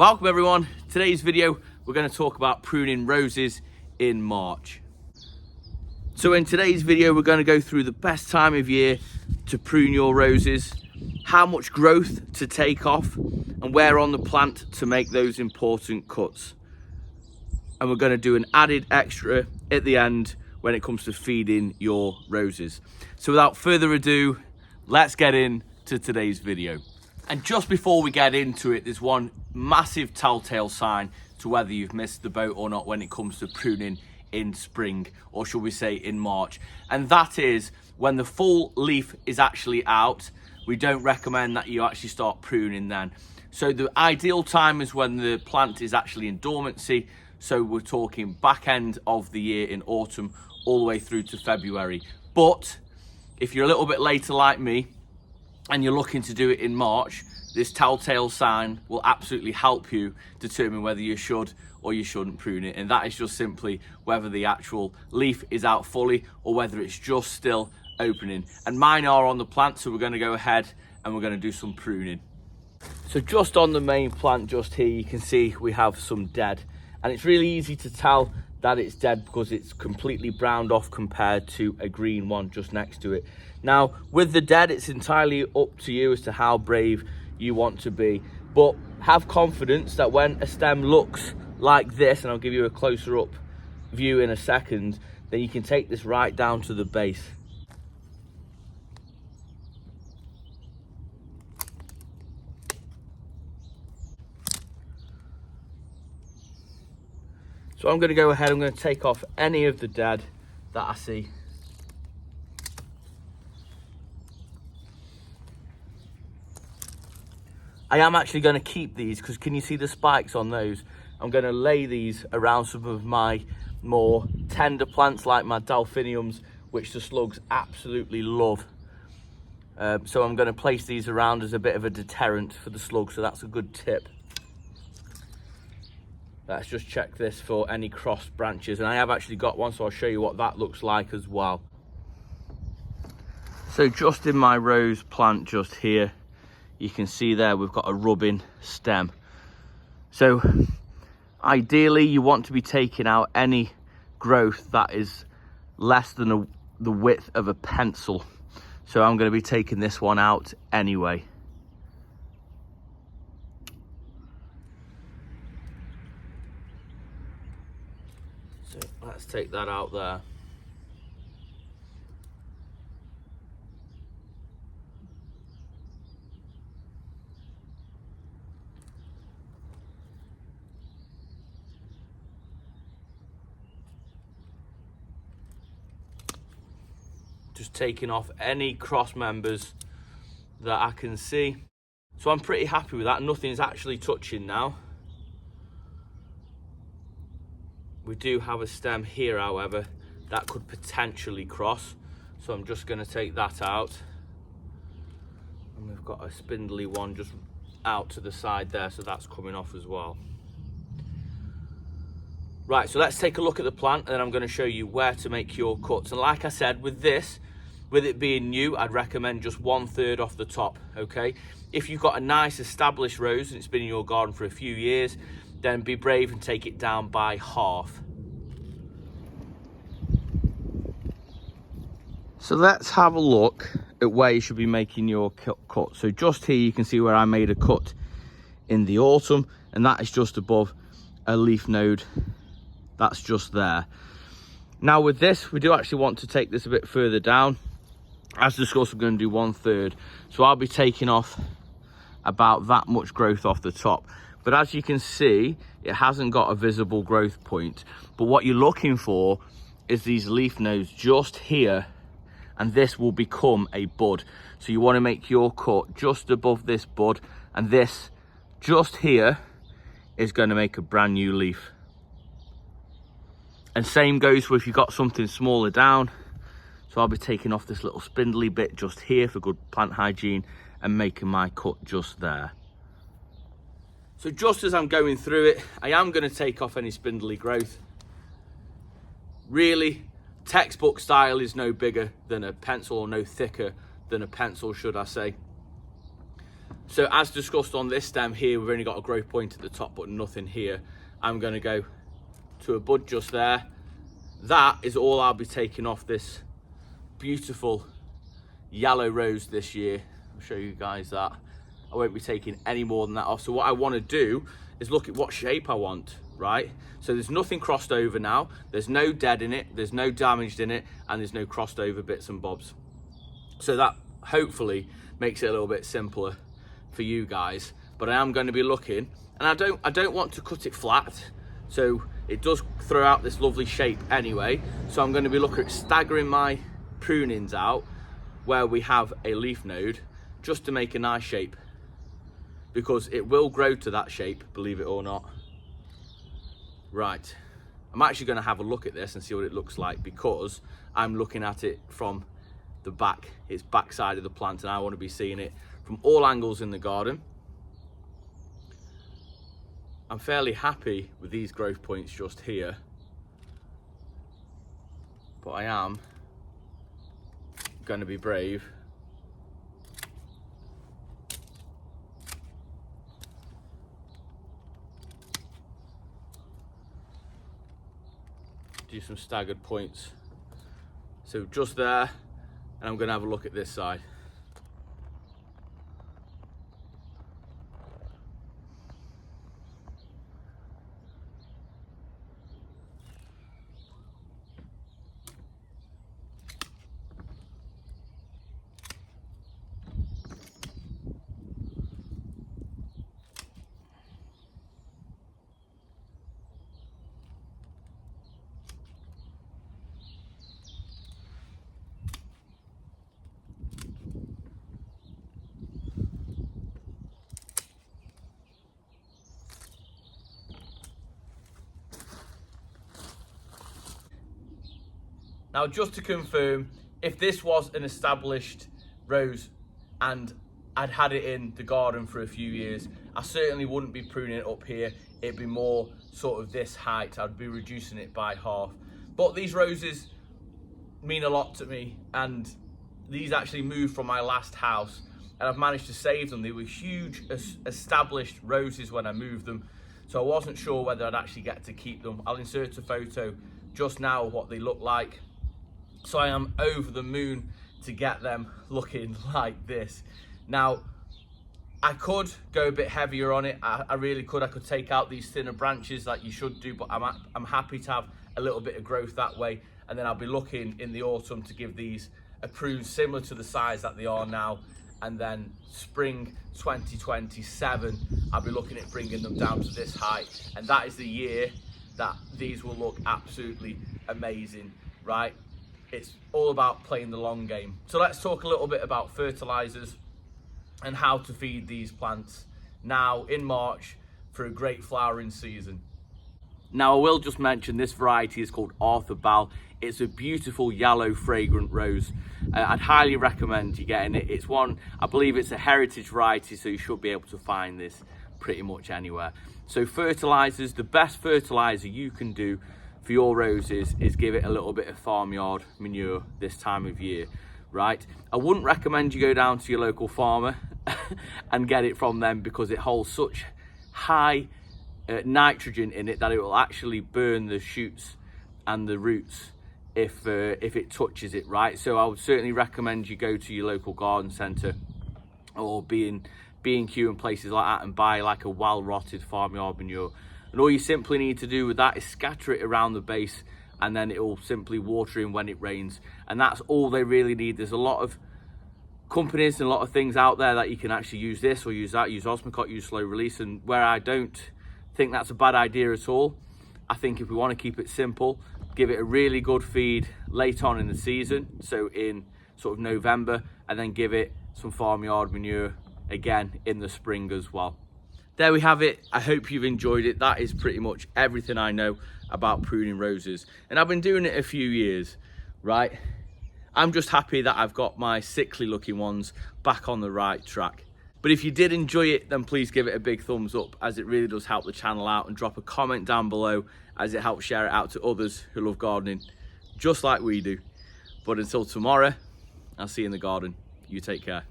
Welcome everyone. Today's video we're going to talk about pruning roses in March. So in today's video we're going to go through the best time of year to prune your roses, how much growth to take off and where on the plant to make those important cuts. And we're going to do an added extra at the end when it comes to feeding your roses. So without further ado, let's get into today's video. And just before we get into it, there's one massive telltale sign to whether you've missed the boat or not when it comes to pruning in spring, or should we say in March. And that is when the full leaf is actually out. We don't recommend that you actually start pruning then. So the ideal time is when the plant is actually in dormancy. So we're talking back end of the year in autumn all the way through to February. But if you're a little bit later like me and you're looking to do it in March, this telltale sign will absolutely help you determine whether you should or you shouldn't prune it. And that is just simply whether the actual leaf is out fully or whether it's just still opening. And mine are on the plant, so we're going to go ahead and we're going to do some pruning. So just on the main plant just here, you can see we have some dead. And it's really easy to tell that it's dead because it's completely browned off compared to a green one just next to it. Now, with the dead, it's entirely up to you as to how brave you want to be. But have confidence that when a stem looks like this, and I'll give you a closer up view in a second, then you can take this right down to the base. So I'm going to go ahead, I'm going to take off any of the dead that I see. I am actually going to keep these because can you see the spikes on those? I'm going to lay these around some of my more tender plants like my delphiniums, which the slugs absolutely love. So I'm going to place these around as a bit of a deterrent for the slugs, so that's a good tip. Let's just check this for any crossed branches, and I have actually got one, so I'll show you what that looks like as well. So just in my rose plant just here, you can see there we've got a rubbing stem. So ideally you want to be taking out any growth that is less than the width of a pencil. So I'm going to be taking this one out anyway. So let's take that out there. Just taking off any cross members that I can see. So I'm pretty happy with that. Nothing's actually touching now. We do have a stem here, however, that could potentially cross. So I'm just going to take that out. And we've got a spindly one just out to the side there, so that's coming off as well. Right, so let's take a look at the plant and then I'm going to show you where to make your cuts. And like I said, with this, with it being new, I'd recommend just 1/3 off the top, okay? If you've got a nice established rose and it's been in your garden for a few years, then be brave and take it down by half. So let's have a look at where you should be making your cut. So just here you can see where I made a cut in the autumn, and that is just above a leaf node. That's just there. Now with this, we do actually want to take this a bit further down. As discussed, we're going to do 1/3. So I'll be taking off about that much growth off the top. But as you can see, it hasn't got a visible growth point. But what you're looking for is these leaf nodes just here, and this will become a bud. So you want to make your cut just above this bud, and this just here is going to make a brand new leaf. And same goes for if you've got something smaller down. So I'll be taking off this little spindly bit just here for good plant hygiene and making my cut just there. So just as I'm going through it, I am going to take off any spindly growth. Really, textbook style is no bigger than a pencil, or no thicker than a pencil, should I say. So as discussed on this stem here, we've only got a growth point at the top, but nothing here. I'm going to go to a bud just there. That is all I'll be taking off this beautiful yellow rose this year. I'll show you guys that. I won't be taking any more than that off. So what I want to do is look at what shape I want, right? So there's nothing crossed over now. There's no dead in it. There's no damaged in it. And there's no crossed over bits and bobs. So that hopefully makes it a little bit simpler for you guys. But I am going to be looking, and I don't want to cut it flat. So it does throw out this lovely shape anyway. So I'm going to be looking at staggering my prunings out where we have a leaf node, just to make a nice shape, because it will grow to that shape, believe it or not. Right, I'm actually going to have a look at this and see what it looks like, because I'm looking at it from the back, its back side of the plant, and I want to be seeing it from all angles in the garden. I'm fairly happy with these growth points just here, but I am going to be brave do some staggered points. So just there, and I'm going to have a look at this side. Now, just to confirm, if this was an established rose and I'd had it in the garden for a few years, I certainly wouldn't be pruning it up here. It'd be more sort of this height. I'd be reducing it by half. But these roses mean a lot to me, and these actually moved from my last house, and I've managed to save them. They were huge established roses when I moved them, so I wasn't sure whether I'd actually get to keep them. I'll insert a photo just now of what they look like. So I am over the moon to get them looking like this. Now, I could go a bit heavier on it. I really could. I could take out these thinner branches like you should do, but I'm happy to have a little bit of growth that way. And then I'll be looking in the autumn to give these a prune similar to the size that they are now. And then spring 2027, I'll be looking at bringing them down to this height. And that is the year that these will look absolutely amazing, right? It's all about playing the long game. So let's talk a little bit about fertilizers and how to feed these plants now in March for a great flowering season. Now, I will just mention this variety is called Arthur Bell. It's a beautiful yellow fragrant rose. I'd highly recommend you getting it. It's one, I believe it's a heritage variety, so you should be able to find this pretty much anywhere. So fertilizers, the best fertilizer you can do for your roses is give it a little bit of farmyard manure this time of year, right? I wouldn't recommend you go down to your local farmer and get it from them, because it holds such high nitrogen in it that it will actually burn the shoots and the roots if it touches it, right? So I would certainly recommend you go to your local garden centre or B&Q and places like that and buy like a well-rotted farmyard manure. And all you simply need to do with that is scatter it around the base, and then it will simply water in when it rains. And that's all they really need. There's a lot of companies and a lot of things out there that you can actually use this or use that, use Osmocot, use slow release. And where I don't think that's a bad idea at all, I think if we want to keep it simple, give it a really good feed late on in the season, so in sort of November, and then give it some farmyard manure again in the spring as well. There we have it. I hope you've enjoyed it. That is pretty much everything I know about pruning roses. And I've been doing it a few years, right? I'm just happy that I've got my sickly looking ones back on the right track. But if you did enjoy it, then please give it a big thumbs up, as it really does help the channel out, and drop a comment down below, as it helps share it out to others who love gardening just like we do. But until tomorrow, I'll see you in the garden. You take care.